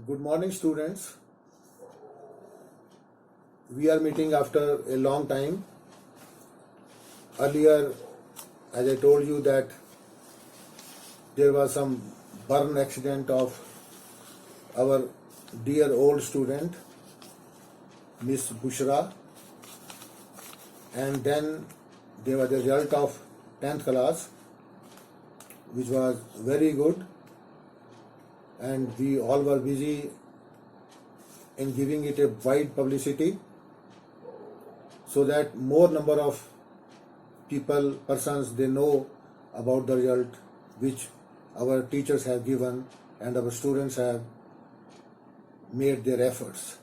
Good morning, students. We are meeting after a long time. Earlier, as I told you that there was some burn accident of our dear old student, Miss Bushra, and then there was the result of 10th class, which was very good, and we all were busy in giving it a wide publicity so that more number of persons they know about the result which our teachers have given and our students have made their efforts.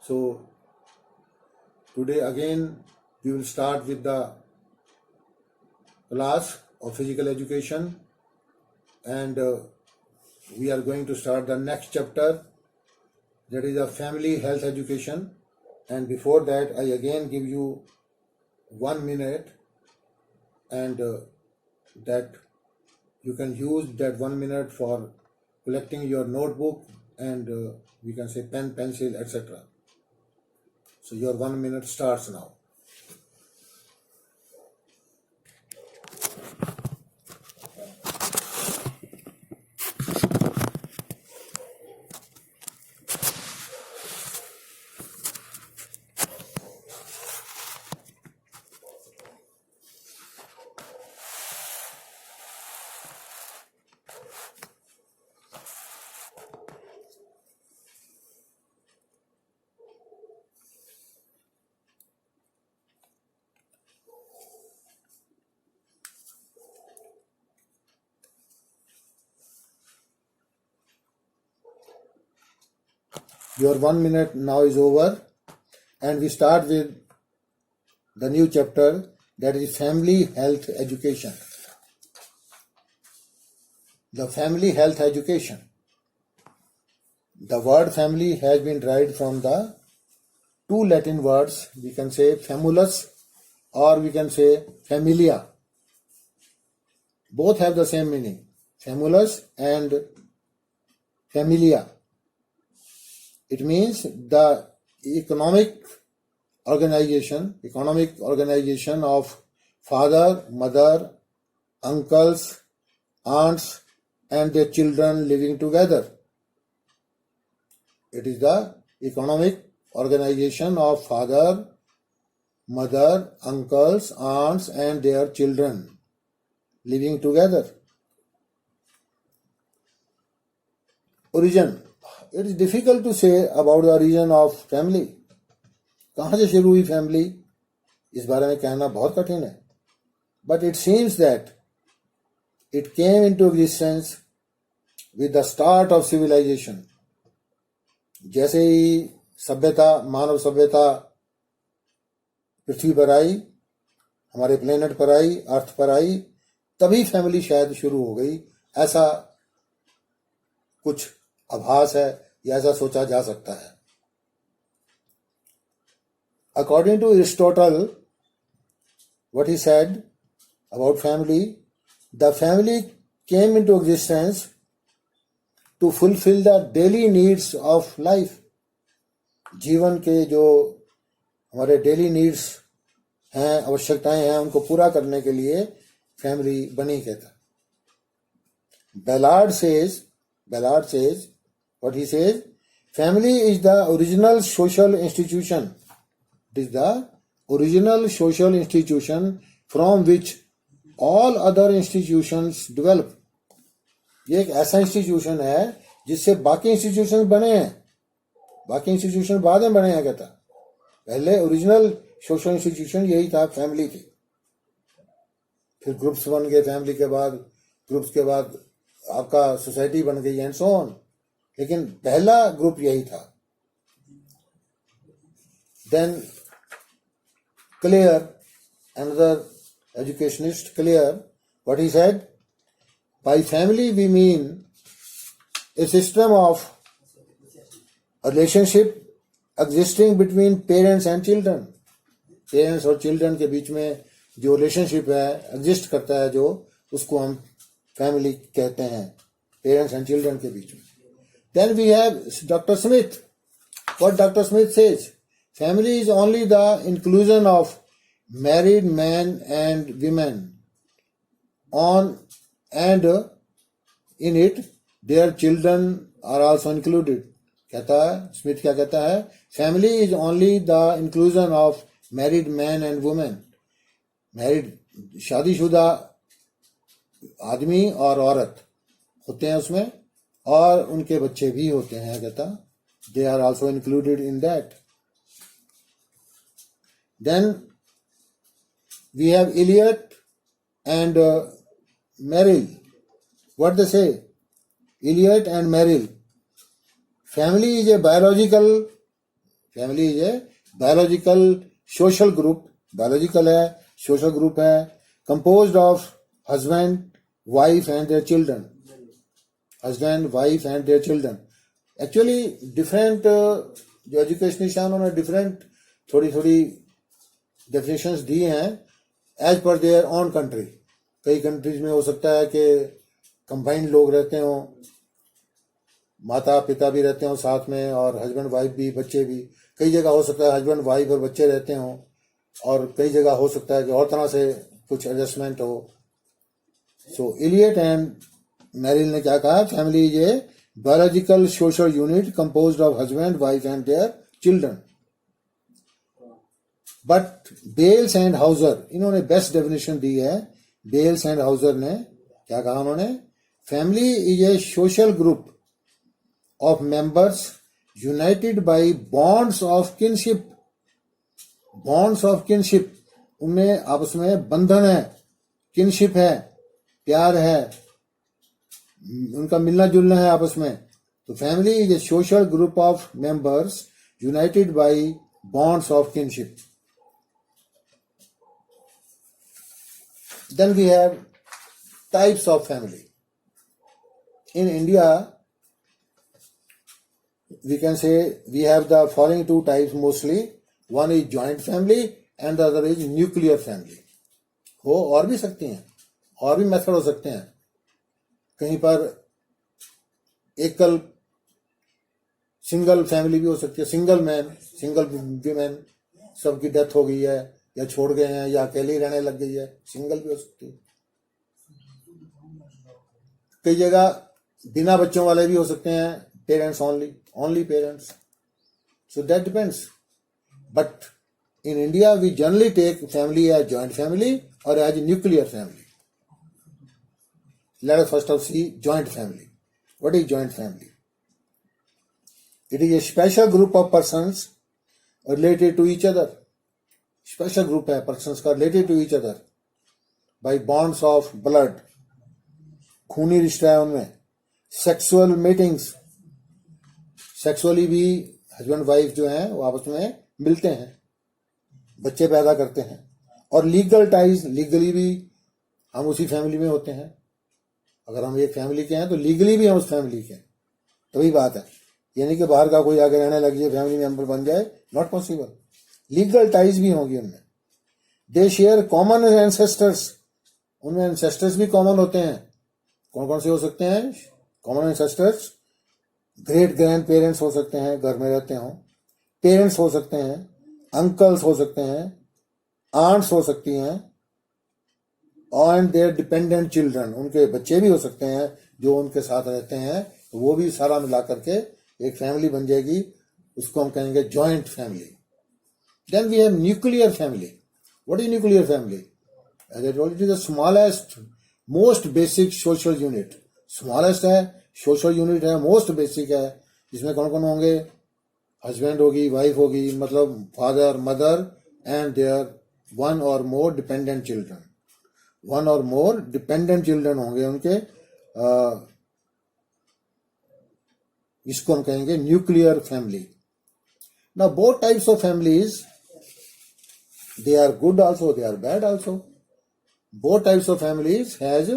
So today again we will start with the class of physical education, and we are going to start the next chapter, that is a family health education. And before that, I again give you 1 minute, and that you can use that 1 minute for collecting your notebook and we can say pen, pencil, etc. So your 1 minute starts now. Your 1 minute now is over, and we start with the new chapter, that is family health education. The family health education. The word family has been derived from the two Latin words, we can say famulus or we can say familia. Both have the same meaning, famulus and familia. It means the economic organization of father, mother, uncles, aunts and their children living together. It is the economic organization of father, mother, uncles, aunts and their children living together. Origin. It is difficult to say about the origin of family. कहाँ से शुरू हुई family, इस बारे में कहना बहुत कठिन है. But it seems that it came into existence with the start of civilization. जैसे ही मानव सभ्यता पृथ्वी पर आई, हमारे प्लेनेट पर आई, अर्थ पर आई, तभी फैमिली शायद शुरू हो गई, ऐसा कुछ आभास है या ऐसा सोचा जा सकता है. According to Aristotle, what he said about family, the family came into existence to fulfill the daily needs of life. जीवन के जो हमारे डेली नीड्स हैं, आवश्यकताएं हैं, उनको पूरा करने के लिए फैमिली बनी कहता. Ballard says, what he says, family is the original social institution. It is the original social institution from which all other institutions develop. ये एक ऐसा इंस्टीट्यूशन है जिससे बाकी इंस्टीट्यूशन बने हैं. बाकी इंस्टीट्यूशन बाद में बने हैं कहता. पहले ओरिजिनल सोशल इंस्टीट्यूशन यही था, फैमिली थी. फिर ग्रुप्स बन गए फैमिली के बाद, ग्रुप्स के बाद आपका सोसाइटी बन गई एंड सो ऑन, लेकिन पहला ग्रुप यही था. Then Clear, another educationist, Clear, what he said, by family we mean a system of a relationship existing between parents and children. Parents और चिल्ड्रन के बीच में जो रिलेशनशिप है, एग्जिस्ट करता है, जो उसको हम फैमिली कहते हैं. पेरेंट्स एंड चिल्ड्रन के बीच में. Then we have doctor Smith. What doctor Smith says, family is only the inclusion of married man and women on and in it their children are also included. कहता है Smith, क्या कहता है, family is only the inclusion of married man and women. Married शादीशुदा आदमी और औरत होते हैं उसमें, और उनके बच्चे भी होते हैं. कहता they are also included in that. Then we have Elliott and Merrill. What they say, Elliott and Merrill, family is a biological social group. Biological है, सोशल ग्रुप है, composed of husband wife and their children. Husband wife and their children. Actually different जो educationist हैं उन्होंने different थोड़ी थोड़ी definitions दी हैं age पर their own country. कई कंट्रीज में हो सकता है कि कंबाइंड लोग रहते हों, माता पिता भी रहते हों साथ में, और हस्बैंड वाइफ भी, बच्चे भी. कई जगह हो सकता है हस्बैंड वाइफ और बच्चे रहते हों, और कई जगह हो सकता है कि और तरह से कुछ एडजस्टमेंट हो. सो इलियट एंड मेरिल ने क्या कहा, family is a biological social unit composed of husband wife and their children. But Bells and Hauser, इन्होंने बेस्ट डेफिनेशन दी है. बेल्स एंड हाउजर ने क्या कहा, उन्होंने, family is a social group of members united by bonds of kinship. bonds of kinship, उनमें आपस में बंधन है, किनशिप है, प्यार है, उनका मिलना जुलना है आपस में. तो family is a social group of members united by bonds of kinship. Then we have types of family. In India we can say we have the following two types mostly. One is joint family and the other is nuclear family. हो और भी सकती हैं, और भी method हो सकते हैं. कहीं पर एकल सिंगल फैमिली भी हो सकती है, सिंगल मैन सिंगल वीमेन, सबकी डेथ हो गई है या छोड़ गए हैं या अकेले रहने लग गई है, सिंगल भी हो सकती है. कई जगह बिना बच्चों वाले भी हो सकते हैं, parents only parents. So that depends. But in India we generally take family as joint family or as nuclear family. Let us first of see joint family. What is joint family? It is a special group of persons related to each other. Special group है persons का related to each other by bonds of blood. खूनी रिश्ता है उनमें. Sexual meetings, sexually भी husband wife जो हैं वो आपस में मिलते हैं, बच्चे पैदा करते हैं. और लीगल टाइज, लीगली भी हम उसी फैमिली में होते हैं. अगर हम एक फैमिली के हैं तो लीगली भी हम उस फैमिली के हैं, तभी बात है. यानी कि बाहर का कोई आगे रहने लग जाए, फैमिली मेंबर बन जाए, नॉट पॉसिबल. लीगल टाइज भी होंगी उनमें. दे शेयर कॉमन एंसेस्टर्स, उनमें एंसेस्टर्स भी कॉमन होते हैं. कौन कौन से हो सकते हैं common ancestors? Great grand parents हो सकते हैं, घर में रहते हों. पेरेंट्स हो सकते हैं, अंकल्स हो सकते हैं, आंट्स हो सकती हैं, एंड देयर डिपेंडेंट चिल्ड्रन, उनके बच्चे भी हो सकते हैं जो उनके साथ रहते हैं. तो वो भी सारा मिला करके एक फैमिली बन जाएगी, उसको हम कहेंगे joint family. Then we have nuclear family. What is nuclear family? As I told, it is the smallest most basic social unit. Smallest है, सोशल यूनिट है, मोस्ट बेसिक है. जिसमें कौन कौन होंगे? हस्बैंड होगी, वाइफ होगी, मतलब father mother and their one or more dependent children. One or more dependent children होंगे उनके. इसको हम कहेंगे nuclear family. Now both types of families, they are good also, they are bad also. Both types of families has,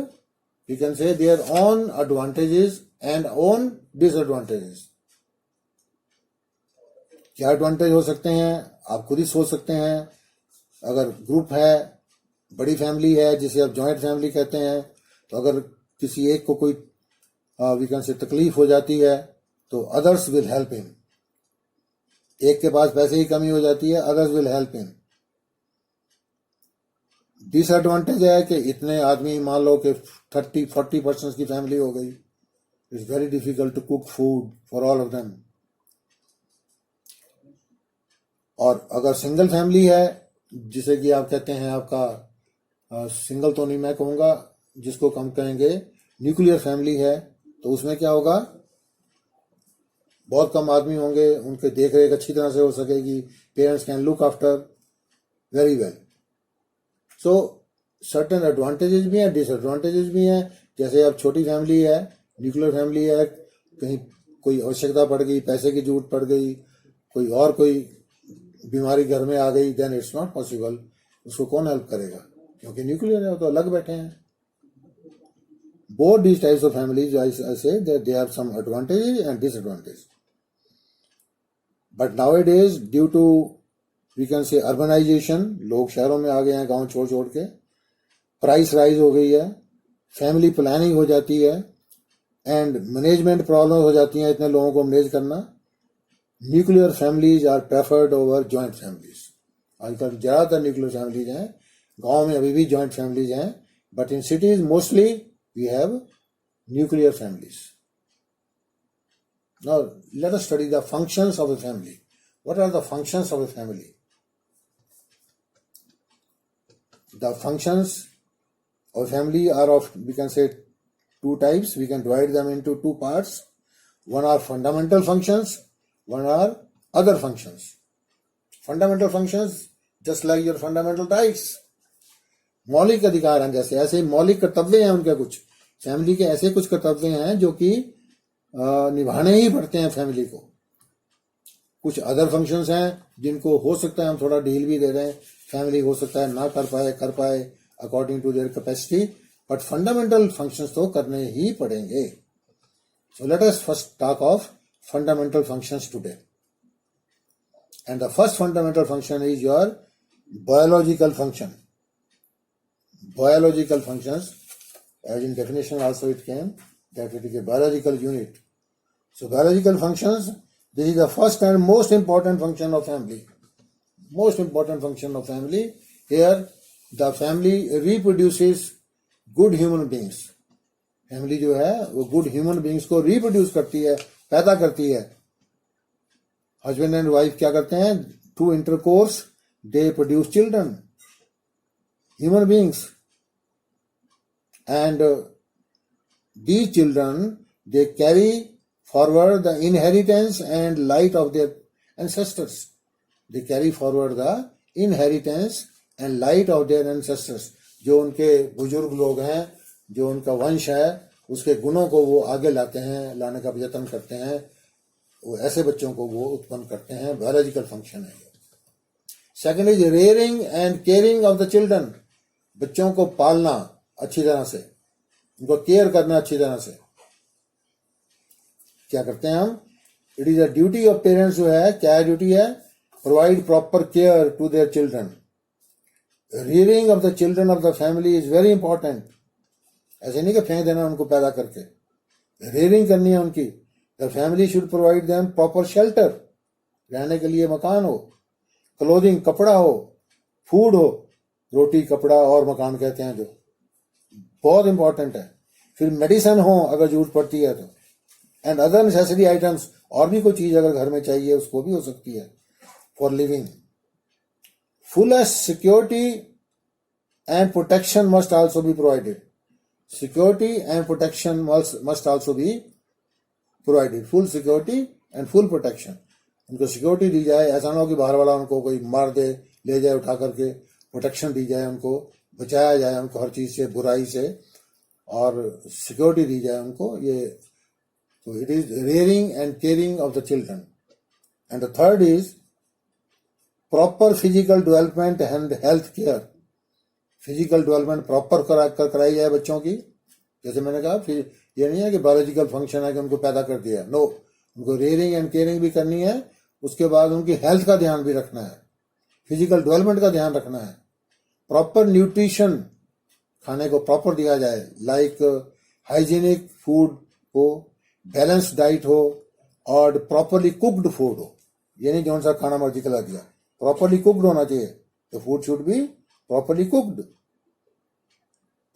you can say, their own advantages and own disadvantages. क्या advantage हो सकते हैं आप खुद ही सोच सकते हैं. अगर ग्रुप है, बड़ी फैमिली है जिसे आप जॉइंट फैमिली कहते हैं, तो अगर किसी एक को कोई वी कैन से तकलीफ हो जाती है तो अदर्स विल हेल्प हिम। एक के पास पैसे की कमी हो जाती है, others will help him. Disadvantage है कि इतने आदमी, मान लो कि 30-40% की फैमिली हो गई, it's very difficult to cook food for all of them. और अगर सिंगल फैमिली है, जिसे कि आप कहते हैं आपका सिंगल तो नहीं मैं कहूँगा, जिसको हम कहेंगे न्यूक्लियर फैमिली है, तो उसमें क्या होगा, बहुत कम आदमी होंगे, उनके देख रेख अच्छी तरह से हो सकेगी, parents can look after very well. So certain advantages भी हैं, डिसएडवांटेजेस भी हैं। जैसे अब छोटी फैमिली है, न्यूक्लियर फैमिली है, कहीं कोई आवश्यकता पड़ गई, पैसे की जरूरत पड़ गई, कोई बीमारी घर में आ गई, देन इट्स नॉट पॉसिबल। उसको कौन हेल्प करेगा, क्योंकि न्यूक्लियर है, तो अलग बैठे हैं। Both these types of families, I say that they have some advantages and disadvantages. But nowadays, due to we can say urbanization, लोग शहरों में आ गए हैं गांव छोड़ छोड़ के, प्राइस राइज हो गई है, फैमिली प्लानिंग हो जाती है, एंड मैनेजमेंट प्रॉब्लम हो जाती हैं, इतने लोगों को मैनेज करना। Nuclear families are preferred over joint families. आजकल ज़्यादातर न्यूक्लियर फैमिलीज हैं, गांव में अभी भी जॉइंट फैमिलीज हैं, but in cities mostly we have nuclear families. Now, let us study the functions of a family. What are the functions of a family? The functions of a family are of, we can say, two types. We can divide them into two parts. One are fundamental functions, one are other functions. Fundamental functions, just like your fundamental rights. मौलिक अधिकार हैं, जैसे ऐसे मौलिक कर्तव्य हैं उनके, कुछ फैमिली के ऐसे कुछ कर्तव्य हैं जो कि निभाने ही पड़ते हैं फैमिली को। कुछ अदर फंक्शंस हैं जिनको हो सकता है हम थोड़ा ढील भी दे दें, फैमिली हो सकता है ना कर पाए according to their capacity, but fundamental functions तो करने ही पड़ेंगे। So let us first talk of fundamental functions today. And the first fundamental function is your biological function. Biological functions, as in definition also it came that it is a biological unit. So biological functions, this is the first and most important function of family. Most important function of family. Here the family reproduces good human beings. Family जो है वो good human beings को reproduce करती है, पैदा करती है। Husband and wife क्या करते हैं? Through intercourse they produce children, human beings. And these children, they carry forward the inheritance and light of their ancestors. They carry forward the inheritance and light of their ancestors. जो उनके बुजुर्ग लोग हैं, जो उनका वंश है, उसके गुणों को वो आगे लाते हैं, लाने का यत्न करते हैं, वो ऐसे बच्चों को वो उत्पन्न करते हैं। बायोलॉजिकल फंक्शन है। Second is rearing and caring of the children. बच्चों को पालना अच्छी तरह से, उनको केयर करना अच्छी तरह से। क्या करते हैं हम? It is a duty of parents. जो है क्या ड्यूटी है? Provide proper care to their children. Rearing of the children of the family is very important. ऐसे नहीं कि फेंक देना उनको पैदा करके, रियरिंग करनी है उनकी। The family should provide them proper shelter, रहने के लिए मकान हो, क्लोथिंग कपड़ा हो, फूड हो, रोटी कपड़ा और मकान कहते हैं जो बहुत इंपॉर्टेंट है। फिर मेडिसिन हो अगर जरूरत पड़ती है तो, एंड अदर नेसेसरी आइटम्स, और भी कोई चीज अगर घर में चाहिए उसको भी हो सकती है for living. Fullest security and protection must also be provided. Security and protection must also be provided. Full security and full protection, उनको सिक्योरिटी दी जाए, ऐसा ना हो कि बाहर वाला उनको कोई मार दे, ले जाए उठा करके। प्रोटेक्शन दी जाए, उनको बचाया जाए, उनको हर चीज से, बुराई से, और सिक्योरिटी दी जाए उनको। ये तो it is rearing and caring of the children. And the third is proper physical development and health care. Physical development proper कराई जाए बच्चों की। जैसे मैंने कहा, फिर ये नहीं है कि बायोलॉजिकल फंक्शन है कि उनको पैदा कर दिया, नो, उनको रेयरिंग एंड केयरिंग भी करनी है। उसके बाद उनकी हेल्थ का ध्यान भी रखना है, फिजिकल डेवलपमेंट का ध्यान रखना है। प्रॉपर न्यूट्रिशन, खाने को प्रॉपर दिया जाए, लाइक हाइजीनिक फूड हो, बैलेंस डाइट हो और प्रॉपरली कुक्ड फूड हो। ये नहीं जौन सा खाना मर्जी खिला दिया, प्रॉपरली कुक्ड होना चाहिए। The food should be properly cooked.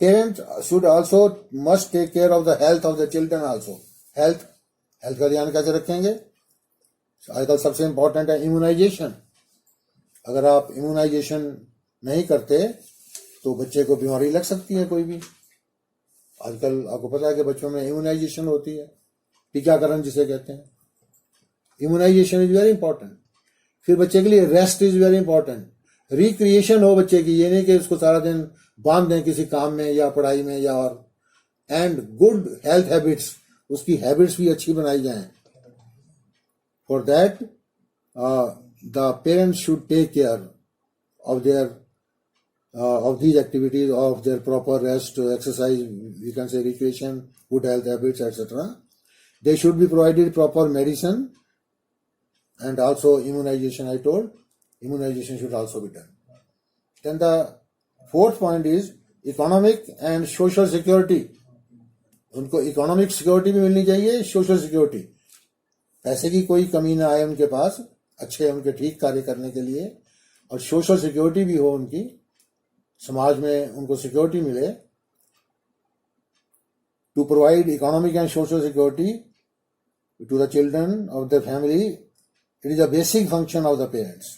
Parents should also must take care of the health of the children also. Health का ध्यान कैसे रखेंगे? आजकल सबसे इंपॉर्टेंट है इम्यूनाइजेशन। अगर आप इम्यूनाइजेशन नहीं करते तो बच्चे को बीमारी लग सकती है कोई भी। आजकल आपको पता है कि बच्चों में इम्यूनाइजेशन होती है, टीकाकरण जिसे कहते हैं। Immunization is very important. फिर बच्चे के लिए rest is very important. Recreation हो बच्चे की, ये नहीं कि उसको सारा दिन बांध दें किसी काम में या पढ़ाई में या और। एंड गुड हेल्थ हैबिट्स, उसकी हैबिट्स भी अच्छी बनाई जाएं। For that the parents should take care of their of these activities, of their proper rest, exercise, we can say recreation, good health habits, etc. They should be provided proper medicine and also immunization. I told immunization should also be done. Then the fourth point is economic and social security. उनको economic security भी मिलनी चाहिए, social security. पैसे की कोई कमी ना आए उनके पास, अच्छे उनके ठीक कार्य करने के लिए, और सोशल सिक्योरिटी भी हो उनकी, समाज में उनको सिक्योरिटी मिले। To provide economic and social security to the children of the family, it is a basic function of the parents.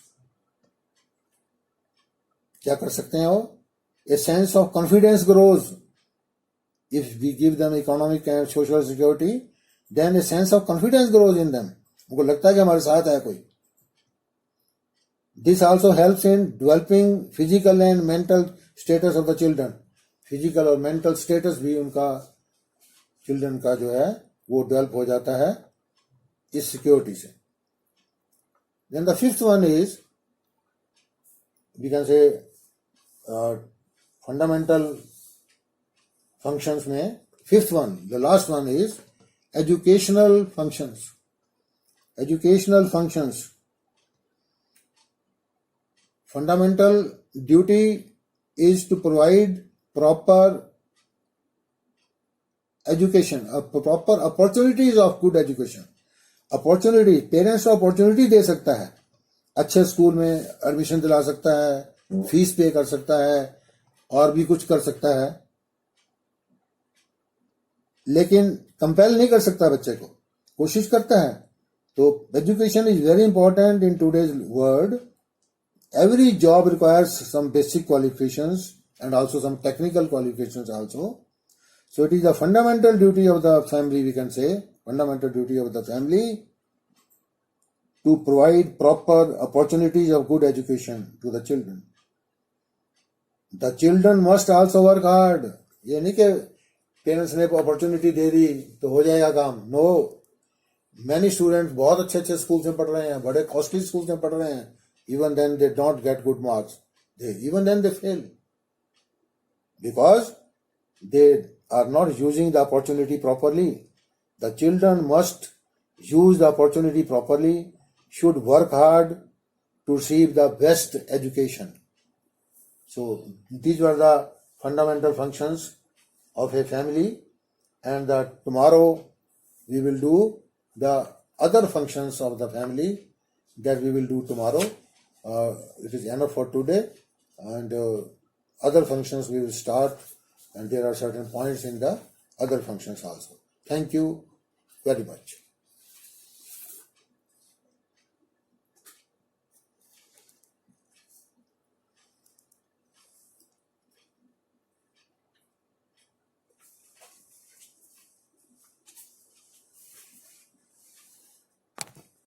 क्या कर सकते हैं वो? A sense of confidence grows if we give them economic and social security, then a sense of confidence grows in them. उनको लगता है कि हमारे साथ है कोई। This also helps in developing physical and mental status of the children. Physical और mental status भी उनका children का जो है वो develop हो जाता है इस security से। Then the fifth one is, we can say fundamental functions में fifth one, the last one is educational functions. Educational functions. Fundamental duty is to provide proper education, proper opportunities of good education. Opportunity, parents को opportunity दे सकता है, अच्छे school में admission दिला सकता है, fees पे कर सकता है और भी कुछ कर सकता है, लेकिन कंपेल नहीं कर सकता बच्चे को, कोशिश करता है। तो education is very important in today's world. Every job requires some basic qualifications and also some technical qualifications also. So it is a fundamental duty of the family, we can say, fundamental duty of the family to provide proper opportunities of good education to the children. The children must also work hard. ये नहीं कि parents ने opportunity दे दी तो हो जाएगा काम। No, many students बहुत अच्छे अच्छे स्कूल में पढ़ रहे हैं, बड़े कॉस्टली स्कूल में पढ़ रहे हैं, even then they don't get good marks. Even then they fail because they are not using the opportunity properly. The children must use the opportunity properly, should work hard to receive the best education. So these were the fundamental functions of a family, and tomorrow we will do the other functions of the family that we will do tomorrow. It is enough for today, and other functions we will start, and there are certain points in the other functions also. Thank you very much.